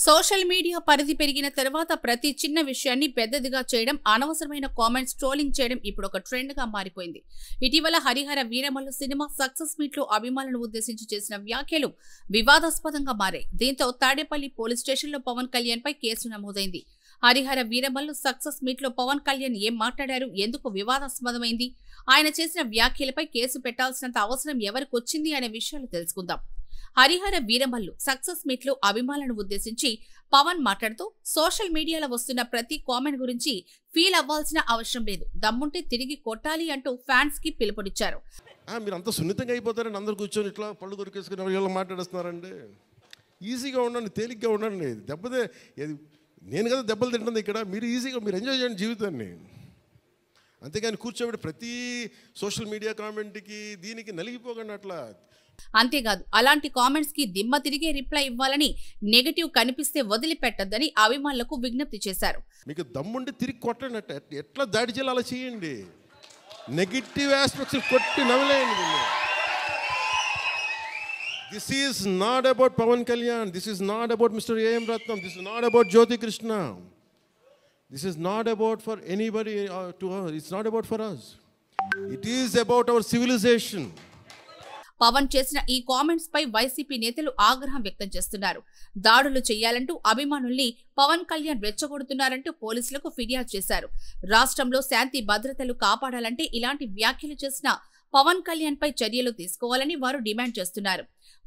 Social media పరిధి పెరిగిన తర్వాత ప్రతి చిన్న విషయాన్ని పెద్దదిగా చేయడం, అనవసరమైన కామెంట్స్, ట్రోలింగ్ చేయడం ఇప్పుడు ఒక ట్రెండ్ గా మారిపోయింది. ఇటీవల Harihara Veeramallu cinema success meet లో అభిమానులను ఉద్దేశించి చేసిన వ్యాఖ్యలు వివాదాస్పదంగా మారాయి. దీంతో తాడేపల్లి పోలీస్ స్టేషన్ లో పవన్ కళ్యాణ్ పై కేసు నమోదైంది. హరిహర వీరమల్లు సక్సెస్ మీట్ లో పవన్ కళ్యాణ్ ఏం మాట్లాడారు, ఎందుకు వివాదాస్పదమైంది, ఆయన చేసిన వ్యాఖ్యలపై కేసు పెట్టాల్సినంత అవసరం ఎవరికి వచ్చింది అనే విషయాలు తెలుసుకుందాం. హరిహర వీరమల్లు సక్సెస్ మీట్ లో అభిమానులను ఉద్దేశించి పవన్ మాట్లాడుతూ, సోషల్ మీడియాలో వస్తున్న ప్రతి కామెంట్ గురించి ఫీల్ అవ్వాల్సిన అవసరం లేదు, దమ్ముంటే తిరిగి కొట్టాలి అంటూ ఫ్యాన్స్ కి పిలుపునిచ్చారు. మీరు అంత సున్నితంగా అయిపోతారని అందరు కూర్చొని ఇట్లా పళ్ళు దొరికేసుకుని వీళ్ళు మాట్లాడేస్తున్నారండి. ఈజీగా ఉండండి, తేలిగ్గా ఉండండి. దెబ్బతే నేను కదా దెబ్బలు తింటుంది ఇక్కడ. మీరు ఈజీగా మీరు ఎంజాయ్ చేయండి జీవితాన్ని. అంతేగాని కూర్చోబెట్టి ప్రతి సోషల్ మీడియా కామెంట్కి దీనికి నలిగిపోకండి అట్లా. అంతేకాదు, అలాంటి కామెంట్స్ కి దిమ్మ తిరిగే రిప్లై ఇవ్వాలని, నెగటివ్ కనిపిస్తే వదిలిపెట్టద్దని అభిమానులకు విజ్ఞప్తి చేశారు. మీకు దమ్ముండి తిరిగి కొట్టండి, ఎట్లా దాడి చేయాలి అలా చేయండి. నెగిటివ్ ఆస్పెక్ట్స్ కొట్టి నవ్వలేయండి. This is not about Pavan Kalyan. This is not about Mr. A.M. Ratnam. This is not about Jyoti Krishna. This is not about for anybody to us. It's not about for us. It is about our civilization. Pawan చేసిన ఈ comments పై YCP నేతలు ఆగ్రహం వ్యక్తం చేస్తున్నారు. దాడులు చేయాలంటూ అభిమానుల్ని పవన్ కళ్యాణ్ రెచ్చగొడుతున్నారంటూ పోలీసులకు ఫిర్యాదు చేశారు. రాష్ట్రంలో శాంతి భద్రతలు కాపాడాలంటే ఇలాంటి వ్యాఖ్యలు చేసిన పవన్ కళ్యాణ్ పై చర్యలు తీసుకోవాలని వారు డిమాండ్ చేస్తున్నారు.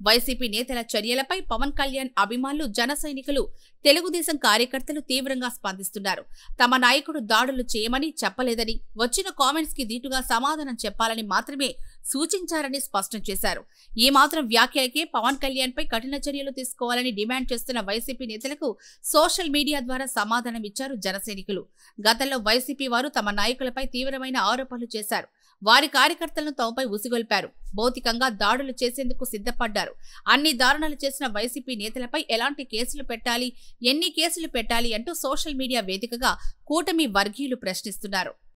వైసీపీ నేతల చర్యలపై పవన్ కళ్యాణ్ అభిమానులు, జన సైనికులు, తెలుగుదేశం కార్యకర్తలు తీవ్రంగా స్పందిస్తున్నారు. తమ నాయకుడు దాడులు చేయమని చెప్పలేదని, వచ్చిన కామెంట్స్ కి దీటుగా సమాధానం చెప్పాలని మాత్రమే సూచించారని స్పష్టం చేశారు. ఈ మాత్రం వ్యాఖ్యలకే పవన్ కళ్యాణ్ పై కఠిన చర్యలు తీసుకోవాలని డిమాండ్ చేస్తున్న వైసీపీ నేతలకు సోషల్ మీడియా ద్వారా సమాధానం ఇచ్చారు జన సైనికులు. గతంలో వైసీపీ వారు తమ నాయకులపై తీవ్రమైన ఆరోపణలు చేశారు. వారి కార్యకర్తలను తమపై ఉసిగొల్పారు. భౌతికంగా దాడులు చేసేందుకు సిద్ధపడ్డారు. అన్ని దారుణాలు చేసిన వైసీపీ నేతలపై ఎలాంటి కేసులు పెట్టాలి, ఎన్ని కేసులు పెట్టాలి అంటూ సోషల్ మీడియా వేదికగా కూటమి వర్గీయులు ప్రశ్నిస్తున్నారు.